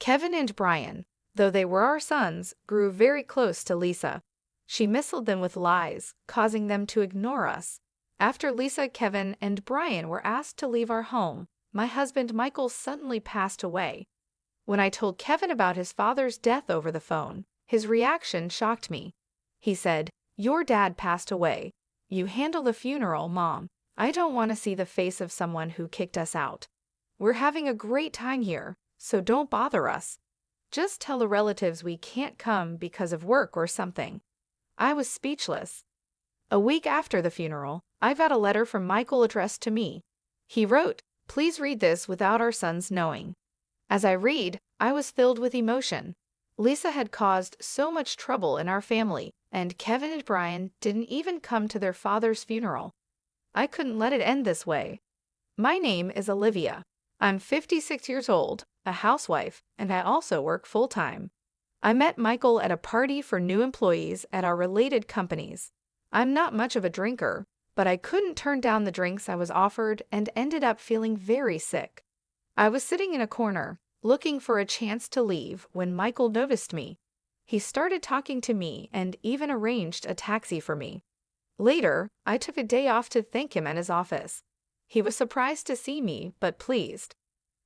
Kevin and Brian, though they were our sons, grew very close to Lisa. She misled them with lies, causing them to ignore us. After Lisa, Kevin, and Brian were asked to leave our home, my husband Michael suddenly passed away. When I told Kevin about his father's death over the phone, his reaction shocked me. He said, "Your dad passed away. You handle the funeral, Mom. I don't want to see the face of someone who kicked us out. We're having a great time here, so don't bother us. Just tell the relatives we can't come because of work or something." I was speechless. A week after the funeral, I got a letter from Michael addressed to me. He wrote, "Please read this without our sons knowing." As I read, I was filled with emotion. Lisa had caused so much trouble in our family, and Kevin and Brian didn't even come to their father's funeral. I couldn't let it end this way. My name is Olivia. I'm 56 years old, a housewife, and I also work full-time. I met Michael at a party for new employees at our related companies. I'm not much of a drinker, but I couldn't turn down the drinks I was offered and ended up feeling very sick. I was sitting in a corner, looking for a chance to leave when Michael noticed me. He started talking to me and even arranged a taxi for me. Later, I took a day off to thank him at his office. He was surprised to see me, but pleased.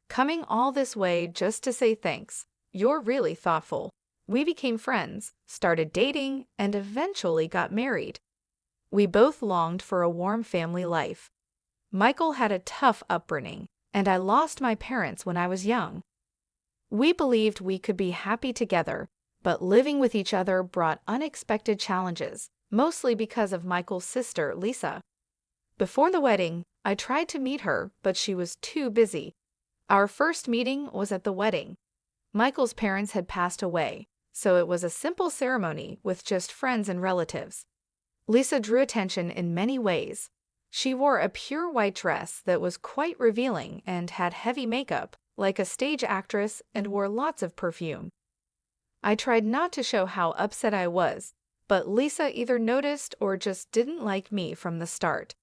"Coming all this way just to say thanks. You're really thoughtful." We became friends, started dating, and eventually got married. We both longed for a warm family life. Michael had a tough upbringing, and I lost my parents when I was young. We believed we could be happy together, but living with each other brought unexpected challenges, mostly because of Michael's sister, Lisa. Before the wedding, I tried to meet her, but she was too busy. Our first meeting was at the wedding. Michael's parents had passed away, so it was a simple ceremony with just friends and relatives. Lisa drew attention in many ways. She wore a pure white dress that was quite revealing and had heavy makeup, like a stage actress, and wore lots of perfume. I tried not to show how upset I was, but Lisa either noticed or just didn't like me from the start.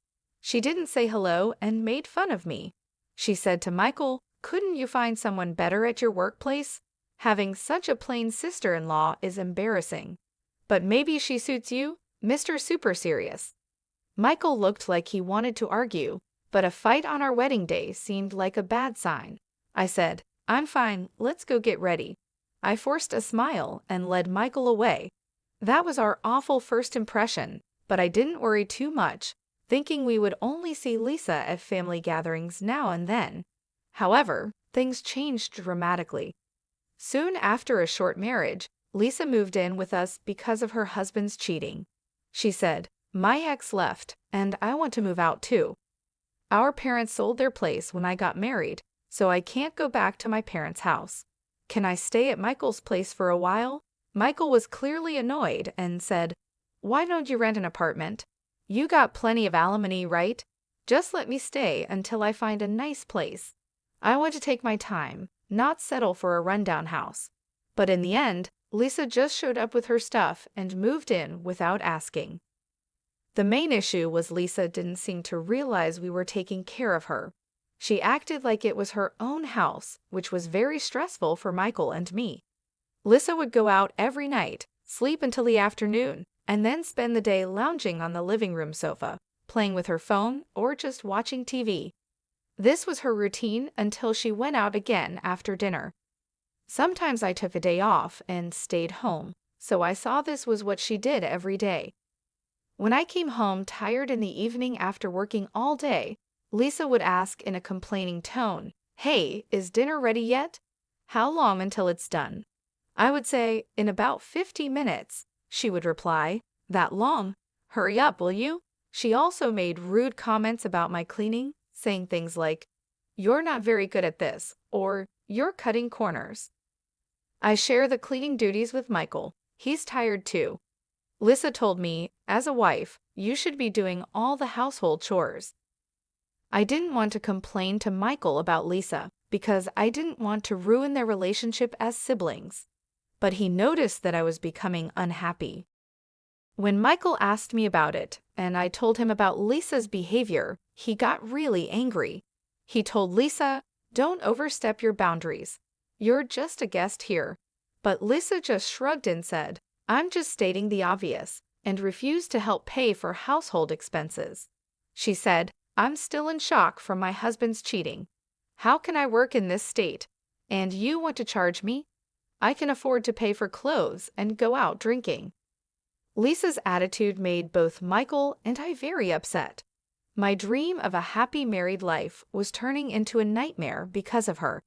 She didn't say hello and made fun of me. She said to Michael, "Couldn't you find someone better at your workplace? Having such a plain sister-in-law is embarrassing. But maybe she suits you, Mr. Super Serious." Michael looked like he wanted to argue, but a fight on our wedding day seemed like a bad sign. I said, "I'm fine, let's go get ready." I forced a smile and led Michael away. That was our awful first impression, but I didn't worry too much, thinking we would only see Lisa at family gatherings now and then. However, things changed dramatically. Soon after a short marriage, Lisa moved in with us because of her husband's cheating. She said, "My ex left, and I want to move out too. Our parents sold their place when I got married, so I can't go back to my parents' house. Can I stay at Michael's place for a while?" Michael was clearly annoyed and said, "Why don't you rent an apartment? You got plenty of alimony, right? Just let me stay until I find a nice place. I want to take my time, not settle for a rundown house." But in the end, Lisa just showed up with her stuff and moved in without asking. The main issue was Lisa didn't seem to realize we were taking care of her. She acted like it was her own house, which was very stressful for Michael and me. Lisa would go out every night, sleep until the afternoon, and then spend the day lounging on the living room sofa, playing with her phone or just watching TV. This was her routine until she went out again after dinner. Sometimes I took a day off and stayed home, so I saw this was what she did every day. When I came home tired in the evening after working all day, Lisa would ask in a complaining tone, "Hey, is dinner ready yet? How long until it's done?" I would say, "In about 50 minutes." She would reply, "That long? Hurry up, will you?" She also made rude comments about my cleaning, saying things like, "You're not very good at this," or "You're cutting corners." I share the cleaning duties with Michael. He's tired too. Lisa told me, as a wife, you should be doing all the household chores. I didn't want to complain to Michael about Lisa because I didn't want to ruin their relationship as siblings. But he noticed that I was becoming unhappy. When Michael asked me about it, and I told him about Lisa's behavior, he got really angry. He told Lisa, "Don't overstep your boundaries. You're just a guest here. But Lisa just shrugged and said, I'm just stating the obvious, and refused to help pay for household expenses. She said, I'm still in shock from my husband's cheating. How can I work in this state? And you want to charge me? I can afford to pay for clothes and go out drinking. Lisa's attitude made both Michael and I very upset. My dream of a happy married life was turning into a nightmare because of her.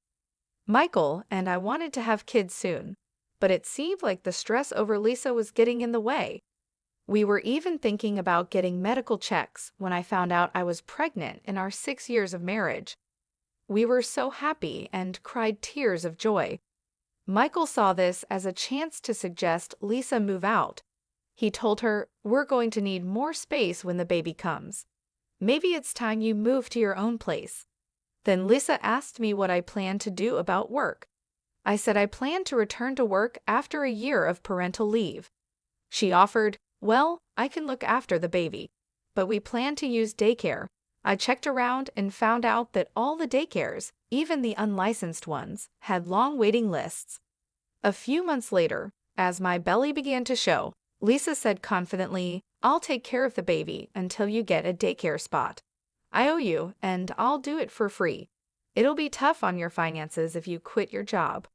Michael and I wanted to have kids soon, but it seemed like the stress over Lisa was getting in the way. We were even thinking about getting medical checks when I found out I was pregnant in our 6 years of marriage. We were so happy and cried tears of joy. Michael saw this as a chance to suggest Lisa move out. He told her, we're going to need more space when the baby comes. Maybe it's time you move to your own place. Then Lisa asked me what I planned to do about work. I said I planned to return to work after a year of parental leave. She offered, well, I can look after the baby, but we plan to use daycare. I checked around and found out that all the daycares, even the unlicensed ones, had long waiting lists. A few months later, as my belly began to show, Lisa said confidently, I'll take care of the baby until you get a daycare spot. I owe you, and I'll do it for free. It'll be tough on your finances if you quit your job.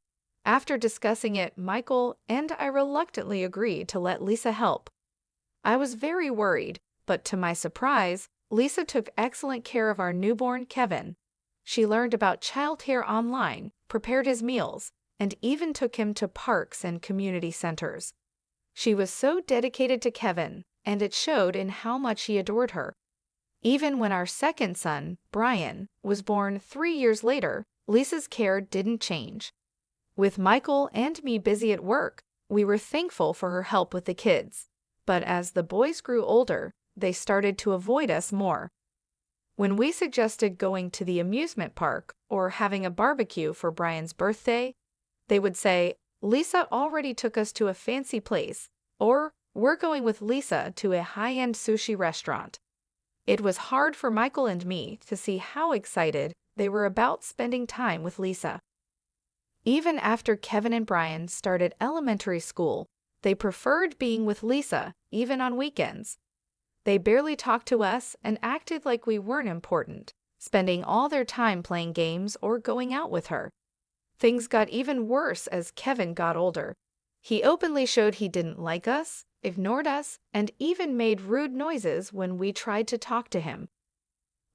After discussing it, Michael and I reluctantly agreed to let Lisa help. I was very worried, but to my surprise, Lisa took excellent care of our newborn Kevin. She learned about childcare online, prepared his meals, and even took him to parks and community centers. She was so dedicated to Kevin, and it showed in how much he adored her. Even when our second son, Brian, was born 3 years later, Lisa's care didn't change. With Michael and me busy at work, we were thankful for her help with the kids. But as the boys grew older, they started to avoid us more. When we suggested going to the amusement park or having a barbecue for Brian's birthday, they would say, Lisa already took us to a fancy place, or we're going with Lisa to a high-end sushi restaurant. It was hard for Michael and me to see how excited they were about spending time with Lisa. Even after Kevin and Brian started elementary school, they preferred being with Lisa, even on weekends. They barely talked to us and acted like we weren't important, spending all their time playing games or going out with her. Things got even worse as Kevin got older. He openly showed he didn't like us, ignored us, and even made rude noises when we tried to talk to him.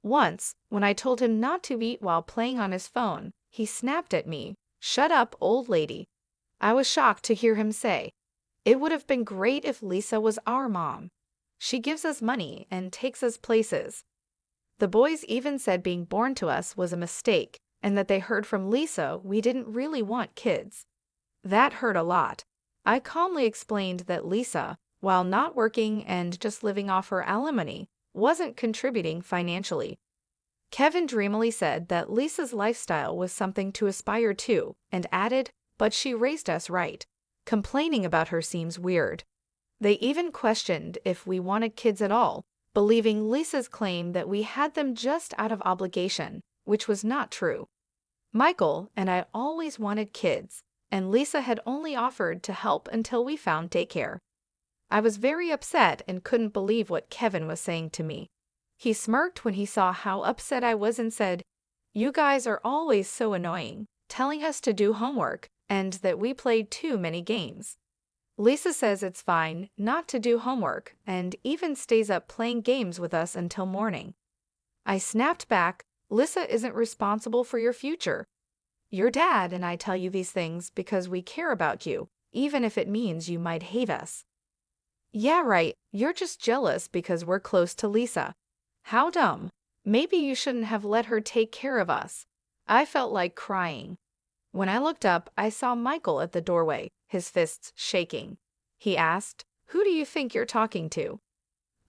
Once, when I told him not to eat while playing on his phone, he snapped at me, "Shut up, old lady." I was shocked to hear him say, "It would have been great if Lisa was our mom. She gives us money and takes us places." The boys even said being born to us was a mistake, and that they heard from Lisa we didn't really want kids. That hurt a lot. I calmly explained that Lisa, while not working and just living off her alimony, wasn't contributing financially. Kevin dreamily said that Lisa's lifestyle was something to aspire to, and added, "But she raised us right. Complaining about her seems weird." They even questioned if we wanted kids at all, believing Lisa's claim that we had them just out of obligation, which was not true. Michael and I always wanted kids, and Lisa had only offered to help until we found daycare. I was very upset and couldn't believe what Kevin was saying to me. He smirked when he saw how upset I was and said, "You guys are always so annoying, telling us to do homework and that we played too many games." Lisa says it's fine not to do homework and even stays up playing games with us until morning. I snapped back, "Lisa isn't responsible for your future. Your dad and I tell you these things because we care about you, even if it means you might hate us." "Yeah, right, you're just jealous because we're close to Lisa. How dumb. Maybe you shouldn't have let her take care of us." I felt like crying. When I looked up, I saw Michael at the doorway, his fists shaking. He asked, "Who do you think you're talking to?"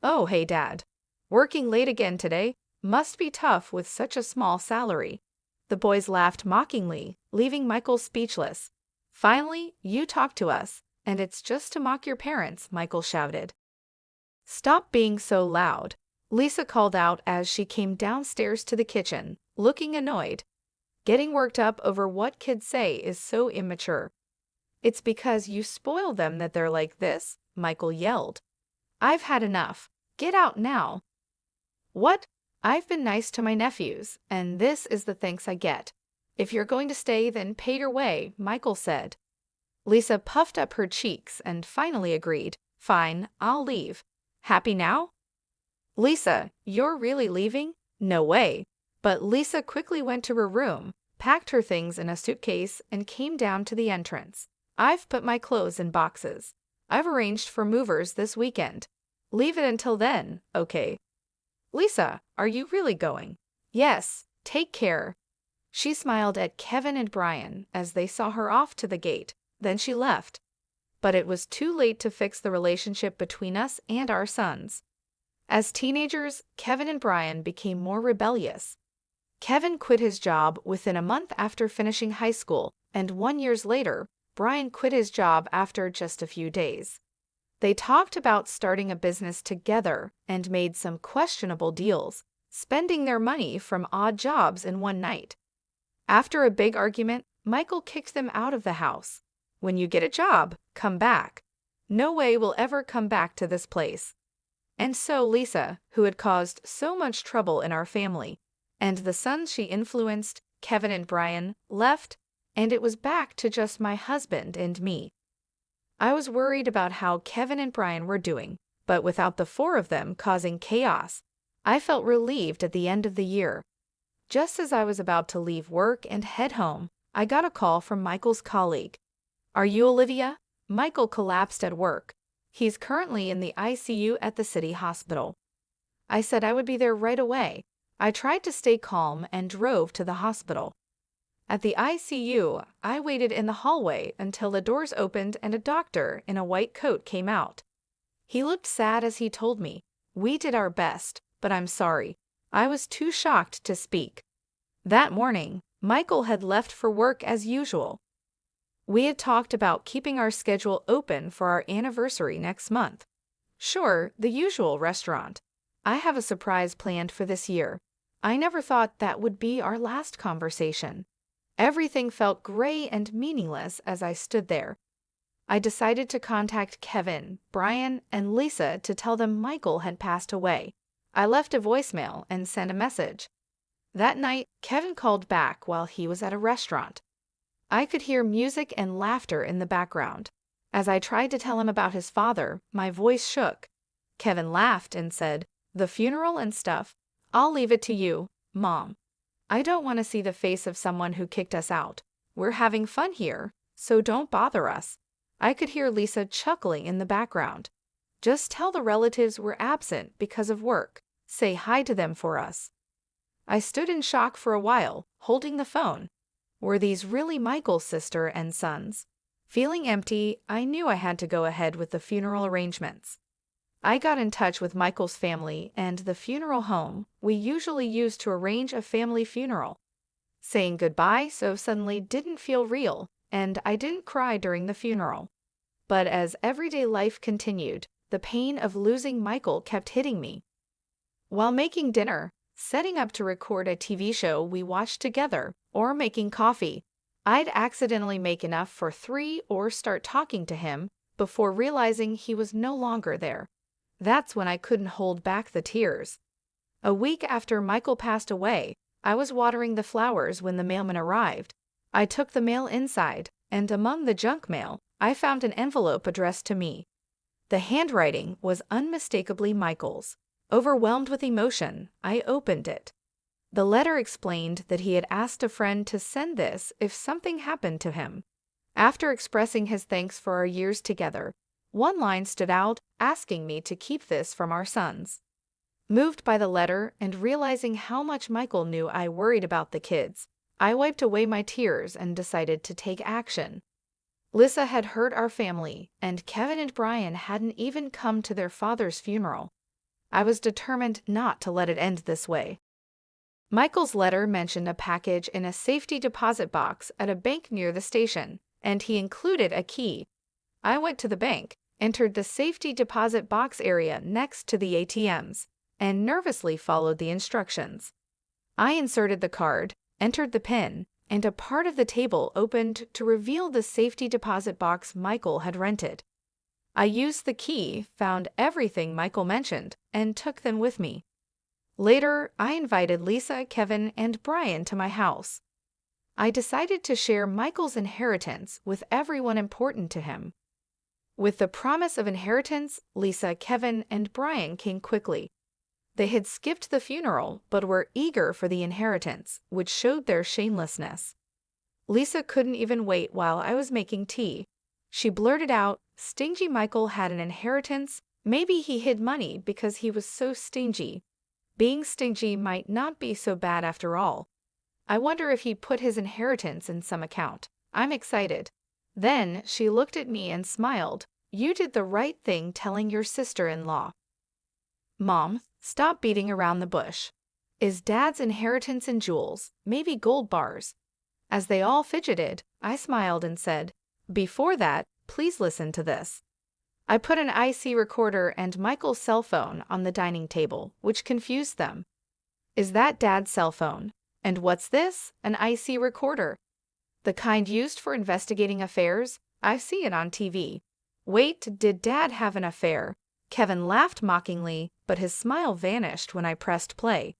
"Oh, hey, Dad. Working late again today? Must be tough with such a small salary." The boys laughed mockingly, leaving Michael speechless. "Finally, you talk to us, and it's just to mock your parents," Michael shouted. "Stop being so loud," Lisa called out as she came downstairs to the kitchen, looking annoyed. Getting worked up over what kids say is so immature. It's because you spoil them that they're like this, Michael yelled. I've had enough. Get out now. What? I've been nice to my nephews, and this is the thanks I get. If you're going to stay, then pay your way, Michael said. Lisa puffed up her cheeks and finally agreed. Fine, I'll leave. Happy now? Lisa, you're really leaving? No way. But Lisa quickly went to her room, packed her things in a suitcase, and came down to the entrance. I've put my clothes in boxes. I've arranged for movers this weekend. Leave it until then, okay? Lisa, are you really going? Yes, take care. She smiled at Kevin and Brian as they saw her off to the gate. Then she left. But it was too late to fix the relationship between us and our sons. As teenagers, Kevin and Brian became more rebellious. Kevin quit his job within a month after finishing high school, and 1 year later, Brian quit his job after just a few days. They talked about starting a business together and made some questionable deals, spending their money from odd jobs in one night. After a big argument, Michael kicked them out of the house. When you get a job, come back. No way we'll ever come back to this place. And so Lisa, who had caused so much trouble in our family, and the sons she influenced, Kevin and Brian, left, and it was back to just my husband and me. I was worried about how Kevin and Brian were doing, but without the four of them causing chaos, I felt relieved at the end of the year. Just as I was about to leave work and head home, I got a call from Michael's colleague. Are you Olivia? Michael collapsed at work. He's currently in the ICU at the city hospital. I said I would be there right away. I tried to stay calm and drove to the hospital. At the ICU, I waited in the hallway until the doors opened and a doctor in a white coat came out. He looked sad as he told me, "We did our best, but I'm sorry. I was too shocked to speak." That morning, Michael had left for work as usual. We had talked about keeping our schedule open for our anniversary next month. Sure, the usual restaurant. I have a surprise planned for this year. I never thought that would be our last conversation. Everything felt gray and meaningless as I stood there. I decided to contact Kevin, Brian, and Lisa to tell them Michael had passed away. I left a voicemail and sent a message. That night, Kevin called back while he was at a restaurant. I could hear music and laughter in the background. As I tried to tell him about his father, my voice shook. Kevin laughed and said, "The funeral and stuff, I'll leave it to you, Mom. I don't want to see the face of someone who kicked us out. We're having fun here, so don't bother us." I could hear Lisa chuckling in the background. "Just tell the relatives we're absent because of work. Say hi to them for us." I stood in shock for a while, holding the phone. Were these really Michael's sister and sons? Feeling empty, I knew I had to go ahead with the funeral arrangements. I got in touch with Michael's family and the funeral home we usually use to arrange a family funeral. Saying goodbye so suddenly didn't feel real, and I didn't cry during the funeral. But as everyday life continued, the pain of losing Michael kept hitting me. While making dinner, setting up to record a TV show we watched together, or making coffee, I'd accidentally make enough for 3 or start talking to him before realizing he was no longer there. That's when I couldn't hold back the tears. A week after Michael passed away, I was watering the flowers when the mailman arrived. I took the mail inside, and among the junk mail, I found an envelope addressed to me. The handwriting was unmistakably Michael's. Overwhelmed with emotion, I opened it. The letter explained that he had asked a friend to send this if something happened to him. After expressing his thanks for our years together, one line stood out, asking me to keep this from our sons. Moved by the letter and realizing how much Michael knew I worried about the kids, I wiped away my tears and decided to take action. Lisa had hurt our family, and Kevin and Brian hadn't even come to their father's funeral. I was determined not to let it end this way. Michael's letter mentioned a package in a safety deposit box at a bank near the station, and he included a key. I went to the bank, entered the safety deposit box area next to the ATMs, and nervously followed the instructions. I inserted the card, entered the PIN, and a part of the table opened to reveal the safety deposit box Michael had rented. I used the key, found everything Michael mentioned, and took them with me. Later, I invited Lisa, Kevin, and Brian to my house. I decided to share Michael's inheritance with everyone important to him. With the promise of inheritance, Lisa, Kevin, and Brian came quickly. They had skipped the funeral but were eager for the inheritance, which showed their shamelessness. Lisa couldn't even wait while I was making tea. She blurted out, "Stingy Michael had an inheritance. Maybe he hid money because he was so stingy. Being stingy might not be so bad after all. I wonder if he put his inheritance in some account. I'm excited." Then she looked at me and smiled. "You did the right thing telling your sister-in-law." "Mom, stop beating around the bush. Is Dad's inheritance in jewels, maybe gold bars?" As they all fidgeted, I smiled and said, "Before that, please listen to this." I put an IC recorder and Michael's cell phone on the dining table, which confused them. "Is that Dad's cell phone? And what's this? An IC recorder? The kind used for investigating affairs? I see it on TV. Wait, did Dad have an affair?" Kevin laughed mockingly, but his smile vanished when I pressed play.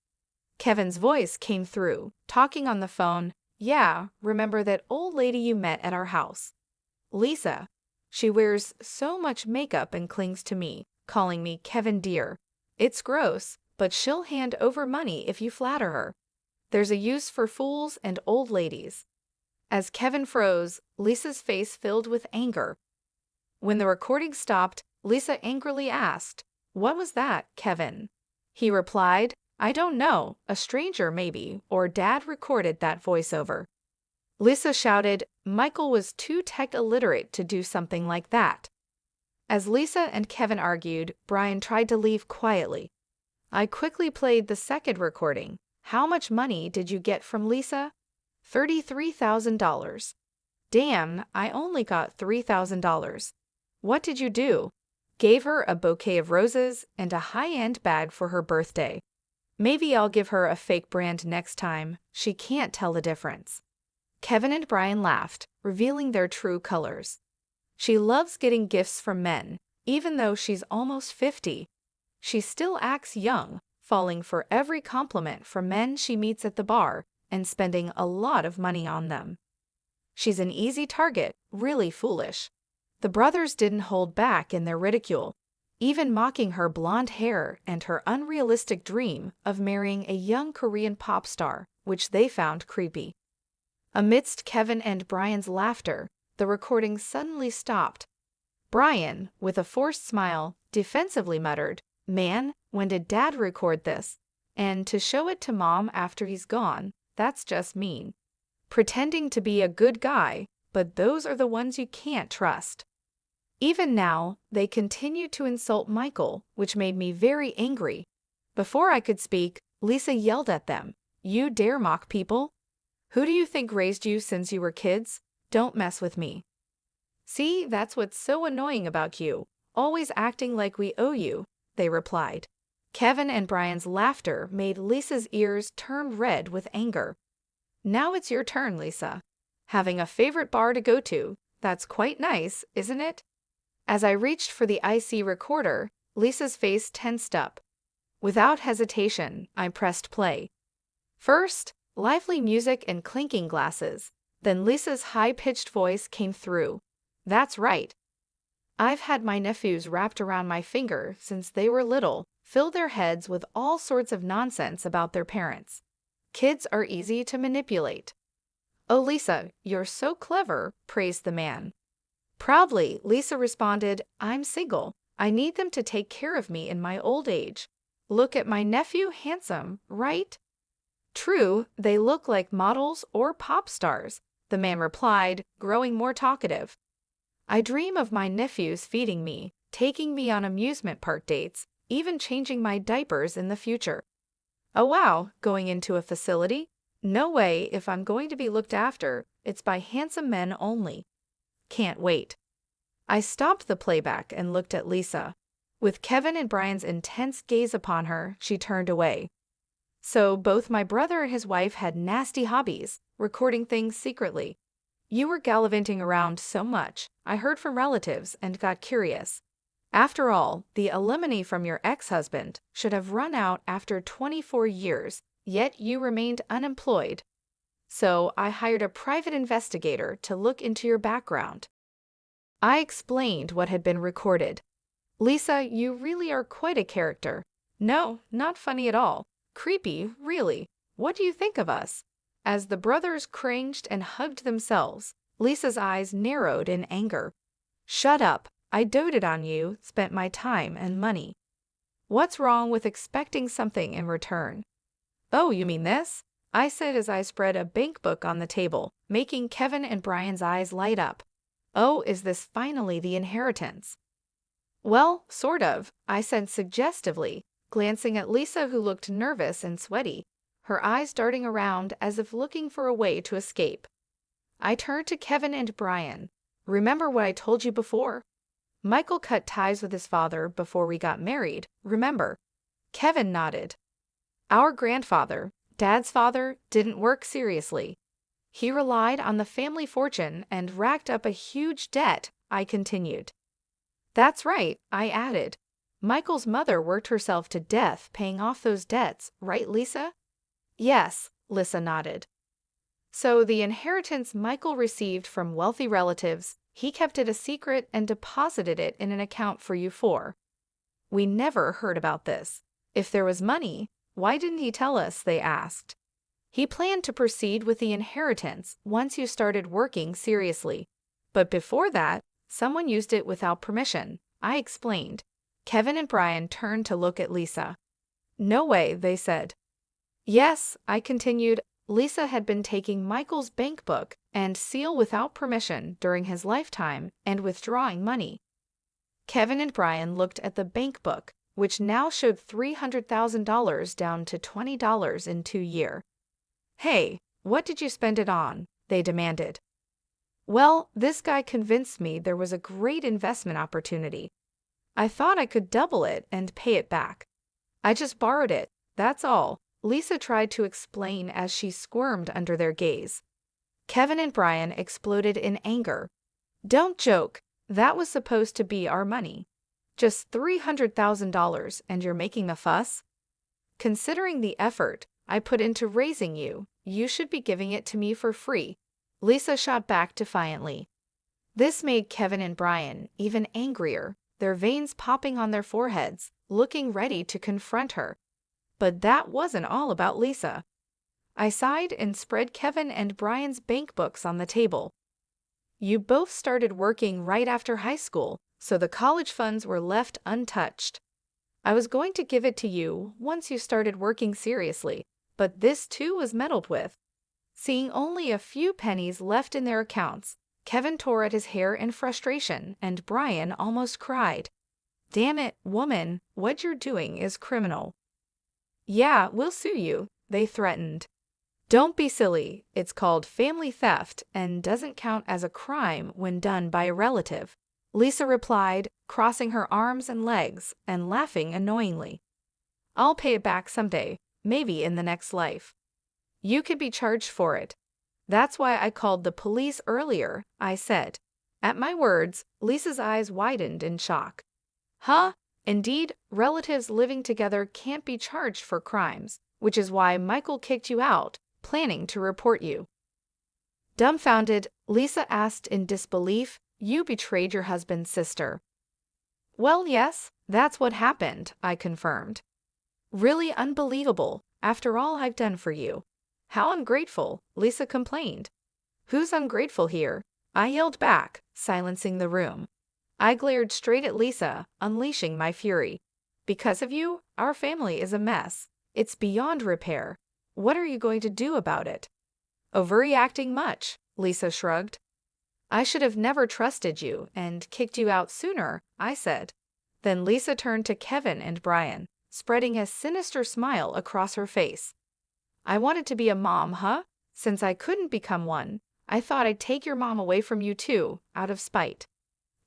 Kevin's voice came through, talking on the phone. "Yeah, remember that old lady you met at our house? Lisa. She wears so much makeup and clings to me, calling me Kevin dear. It's gross, but she'll hand over money if you flatter her. There's a use for fools and old ladies." As Kevin froze, Lisa's face filled with anger. When the recording stopped, Lisa angrily asked, "What was that, Kevin?" He replied, "I don't know, a stranger maybe, or Dad recorded that voiceover." Lisa shouted, "Michael was too tech illiterate to do something like that." As Lisa and Kevin argued, Brian tried to leave quietly. I quickly played the second recording. "How much money did you get from Lisa?" $33,000. "Damn, I only got $3,000. What did you do?" "Gave her a bouquet of roses and a high-end bag for her birthday. Maybe I'll give her a fake brand next time. She can't tell the difference." Kevin and Brian laughed, revealing their true colors. "She loves getting gifts from men, even though she's almost 50. She still acts young, falling for every compliment from men she meets at the bar and spending a lot of money on them. She's an easy target, really foolish." The brothers didn't hold back in their ridicule, even mocking her blonde hair and her unrealistic dream of marrying a young Korean pop star, which they found creepy. Amidst Kevin and Brian's laughter, the recording suddenly stopped. Brian, with a forced smile, defensively muttered, "Man, when did Dad record this? And to show it to Mom after he's gone, that's just mean. Pretending to be a good guy, but those are the ones you can't trust." Even now, they continued to insult Michael, which made me very angry. Before I could speak, Lisa yelled at them, "You dare mock people? Who do you think raised you since you were kids? Don't mess with me." "See, that's what's so annoying about you, always acting like we owe you," they replied. Kevin and Brian's laughter made Lisa's ears turn red with anger. "Now it's your turn, Lisa. Having a favorite bar to go to, that's quite nice, isn't it?" As I reached for the IC recorder, Lisa's face tensed up. Without hesitation, I pressed play. First, lively music and clinking glasses. Then Lisa's high-pitched voice came through. "That's right. I've had my nephews wrapped around my finger since they were little, fill their heads with all sorts of nonsense about their parents. Kids are easy to manipulate." "Oh, Lisa, you're so clever," praised the man. Proudly, Lisa responded, "I'm single. I need them to take care of me in my old age. Look at my nephew, handsome, right?" "True, they look like models or pop stars," the man replied, growing more talkative. "I dream of my nephews feeding me, taking me on amusement park dates, even changing my diapers in the future." "Oh wow, going into a facility? No way, if I'm going to be looked after, it's by handsome men only. Can't wait." I stopped the playback and looked at Lisa. With Kevin and Brian's intense gaze upon her, she turned away. So both my brother and his wife had nasty hobbies, recording things secretly. You were gallivanting around so much, I heard from relatives and got curious. After all, the alimony from your ex-husband should have run out after 24 years, yet you remained unemployed. So I hired a private investigator to look into your background. I explained what had been recorded. Lisa, you really are quite a character. No, not funny at all. Creepy, really. What do you think of us? As the brothers cringed and hugged themselves, Lisa's eyes narrowed in anger. Shut up. I doted on you, spent my time and money. What's wrong with expecting something in return? Oh, you mean this? I said as I spread a bank book on the table, making Kevin and Brian's eyes light up. Oh, is this finally the inheritance? Well, sort of, I said suggestively, glancing at Lisa, who looked nervous and sweaty, her eyes darting around as if looking for a way to escape. I turned to Kevin and Brian. Remember what I told you before? Michael cut ties with his father before we got married, remember? Kevin nodded. Our grandfather, Dad's father, didn't work seriously. He relied on the family fortune and racked up a huge debt, I continued. That's right, I added. Michael's mother worked herself to death paying off those debts, right, Lisa? Yes, Lisa nodded. So the inheritance Michael received from wealthy relatives, he kept it a secret and deposited it in an account for you four. We never heard about this. If there was money, why didn't he tell us, they asked. He planned to proceed with the inheritance once you started working seriously. But before that, someone used it without permission, I explained. Kevin and Brian turned to look at Lisa. No way, they said. Yes, I continued. Lisa had been taking Michael's bank book and seal without permission during his lifetime and withdrawing money. Kevin and Brian looked at the bank book, which now showed $300,000 down to $20 in 2 years. Hey, what did you spend it on? They demanded. Well, this guy convinced me there was a great investment opportunity. I thought I could double it and pay it back. I just borrowed it, that's all, Lisa tried to explain as she squirmed under their gaze. Kevin and Brian exploded in anger. Don't joke, that was supposed to be our money. Just $300,000 and you're making a fuss? Considering the effort I put into raising you, you should be giving it to me for free, Lisa shot back defiantly. This made Kevin and Brian even angrier, their veins popping on their foreheads, looking ready to confront her. But that wasn't all about Lisa. I sighed and spread Kevin and Brian's bank books on the table. You both started working right after high school, so the college funds were left untouched. I was going to give it to you once you started working seriously, but this too was meddled with. Seeing only a few pennies left in their accounts, Kevin tore at his hair in frustration and Brian almost cried. Damn it, woman, what you're doing is criminal. Yeah, we'll sue you, they threatened. Don't be silly, it's called family theft and doesn't count as a crime when done by a relative, Lisa replied, crossing her arms and legs and laughing annoyingly. I'll pay it back someday, maybe in the next life. You could be charged for it. That's why I called the police earlier, I said. At my words, Lisa's eyes widened in shock. Huh? Indeed, relatives living together can't be charged for crimes, which is why Michael kicked you out, planning to report you. Dumbfounded, Lisa asked in disbelief, you betrayed your husband's sister. Well, yes, that's what happened, I confirmed. Really unbelievable, after all I've done for you. How ungrateful, Lisa complained. Who's ungrateful here? I yelled back, silencing the room. I glared straight at Lisa, unleashing my fury. Because of you, our family is a mess. It's beyond repair. What are you going to do about it? Overreacting much, Lisa shrugged. I should have never trusted you and kicked you out sooner, I said. Then Lisa turned to Kevin and Brian, spreading a sinister smile across her face. I wanted to be a mom, huh? Since I couldn't become one, I thought I'd take your mom away from you too, out of spite.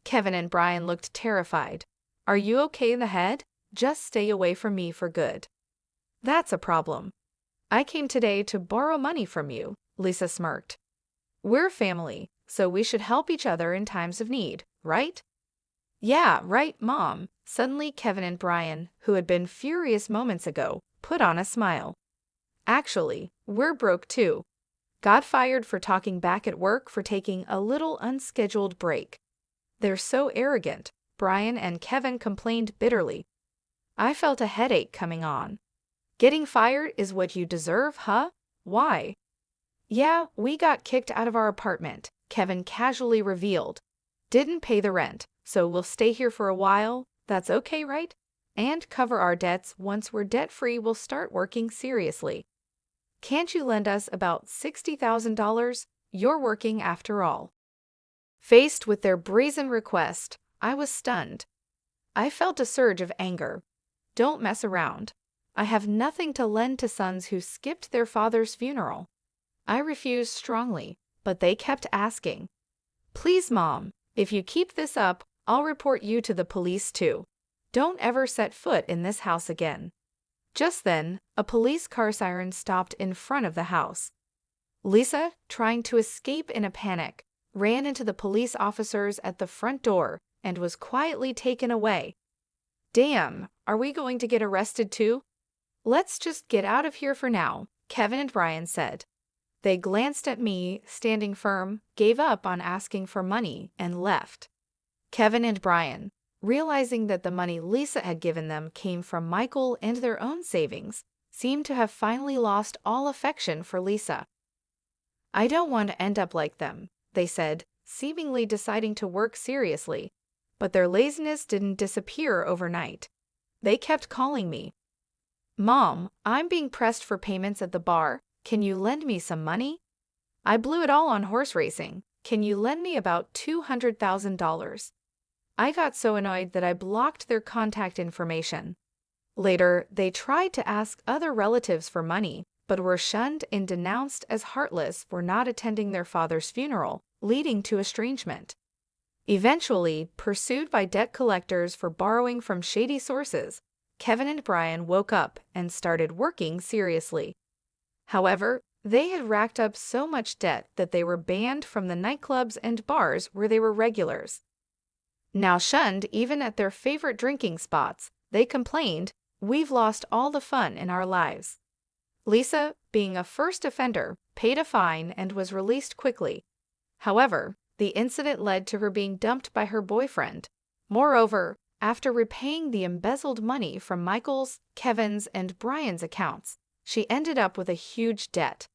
Kevin and Brian looked terrified. Are you okay in the head? Just stay away from me for good. That's a problem. I came today to borrow money from you, Lisa smirked. We're family, so we should help each other in times of need, right? Yeah, right, Mom. Suddenly, Kevin and Brian, who had been furious moments ago, put on a smile. Actually, we're broke too. Got fired for talking back at work for taking a little unscheduled break. They're so arrogant, Brian and Kevin complained bitterly. I felt a headache coming on. Getting fired is what you deserve, huh? Why? Yeah, we got kicked out of our apartment, Kevin casually revealed. Didn't pay the rent, so we'll stay here for a while. That's okay, right? And cover our debts. Once we're debt-free, we'll start working seriously. Can't you lend us about $60,000? You're working after all. Faced with their brazen request, I was stunned. I felt a surge of anger. Don't mess around. I have nothing to lend to sons who skipped their father's funeral. I refused strongly, but they kept asking. Please, Mom, if you keep this up, I'll report you to the police too. Don't ever set foot in this house again. Just then, a police car siren stopped in front of the house. Lisa, trying to escape in a panic, ran into the police officers at the front door and was quietly taken away. Damn, are we going to get arrested too? Let's just get out of here for now, Kevin and Brian said. They glanced at me, standing firm, gave up on asking for money, and left. Kevin and Brian, realizing that the money Lisa had given them came from Michael and their own savings, seemed to have finally lost all affection for Lisa. I don't want to end up like them, they said, seemingly deciding to work seriously. But their laziness didn't disappear overnight. They kept calling me. Mom, I'm being pressed for payments at the bar. Can you lend me some money? I blew it all on horse racing. Can you lend me about $200,000? I got so annoyed that I blocked their contact information. Later, they tried to ask other relatives for money, but were shunned and denounced as heartless for not attending their father's funeral, leading to estrangement. Eventually, pursued by debt collectors for borrowing from shady sources, Kevin and Brian woke up and started working seriously. However, they had racked up so much debt that they were banned from the nightclubs and bars where they were regulars. Now shunned even at their favorite drinking spots, they complained, "We've lost all the fun in our lives." Lisa, being a first offender, paid a fine and was released quickly. However, the incident led to her being dumped by her boyfriend. Moreover, after repaying the embezzled money from Michael's, Kevin's, and Brian's accounts, she ended up with a huge debt.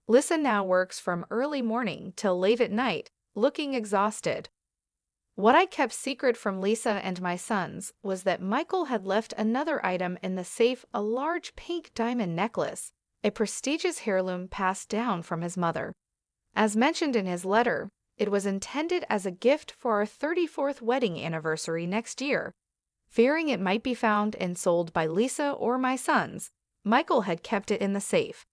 Lisa now works from early morning till late at night, looking exhausted. What I kept secret from Lisa and my sons was that Michael had left another item in the safe, a large pink diamond necklace, a prestigious heirloom passed down from his mother. As mentioned in his letter, it was intended as a gift for our 34th wedding anniversary next year. Fearing it might be found and sold by Lisa or my sons, Michael had kept it in the safe.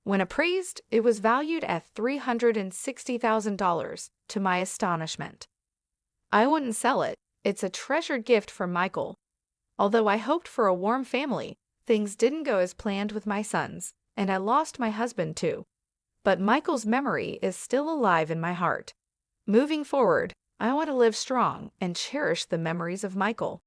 When appraised, it was valued at $360,000, to my astonishment. I wouldn't sell it. It's a treasured gift from Michael. Although I hoped for a warm family, things didn't go as planned with my sons, and I lost my husband too. But Michael's memory is still alive in my heart. Moving forward, I want to live strong and cherish the memories of Michael.